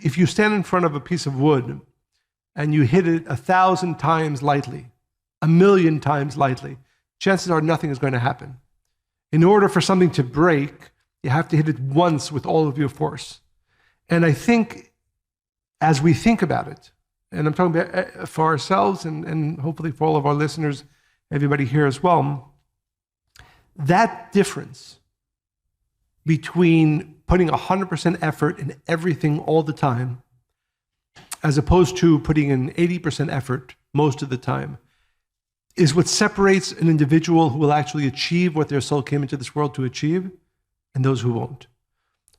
if you stand in front of a piece of wood and you hit it 1,000 times lightly, 1,000,000 times lightly, chances are nothing is going to happen. In order for something to break, you have to hit it once with all of your force. And I think as we think about it, and I'm talking about for ourselves and hopefully for all of our listeners, everybody here as well, that difference between putting 100% effort in everything all the time, as opposed to putting in 80% effort most of the time, is what separates an individual who will actually achieve what their soul came into this world to achieve and those who won't.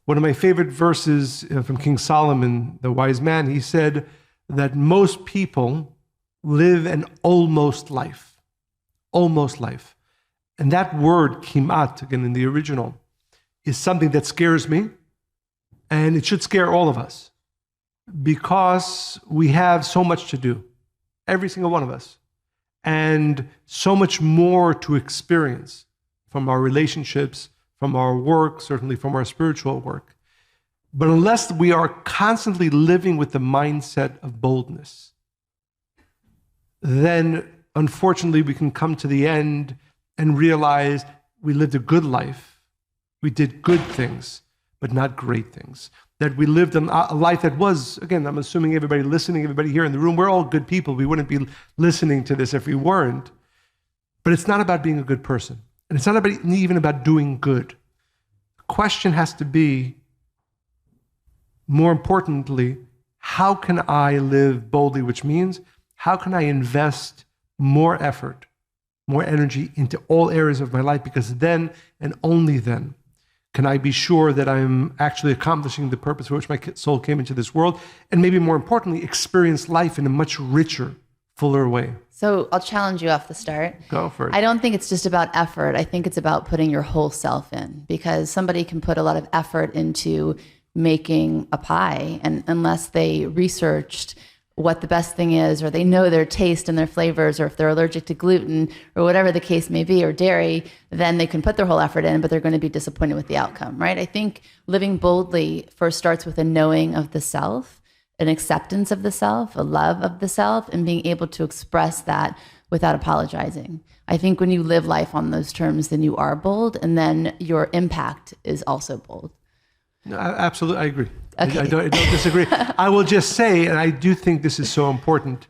One of my favorite verses from King Solomon, the wise man, he said that most people live an almost life. Almost life. And that word, kimat, again in the original, is something that scares me, and it should scare all of us, because we have so much to do, every single one of us, and so much more to experience from our relationships, from our work, certainly from our spiritual work. But unless we are constantly living with the mindset of boldness, then unfortunately we can come to the end and realize we lived a good life. We did good things, but not great things. That we lived a life that was, again, I'm assuming everybody listening, everybody here in the room, we're all good people. We wouldn't be listening to this if we weren't. But it's not about being a good person. And it's not even about doing good. The question has to be, more importantly, how can I live boldly? Which means, how can I invest more effort, more energy into all areas of my life? Because then, and only then, can I be sure that I'm actually accomplishing the purpose for which my soul came into this world, and maybe more importantly, experience life in a much richer, fuller way. So I'll challenge you off the start. Go for it. I don't think it's just about effort. I think it's about putting your whole self in, because somebody can put a lot of effort into making a pie, and unless they researched what the best thing is, or they know their taste and their flavors, or if they're allergic to gluten or whatever the case may be, or dairy, then they can put their whole effort in, but they're going to be disappointed with the outcome, right? I think living boldly first starts with a knowing of the self, an acceptance of the self, a love of the self, and being able to express that without apologizing. I think when you live life on those terms, then you are bold, and then your impact is also bold. No, absolutely, I agree. Okay. I don't disagree. I will just say, and I do think this is so important,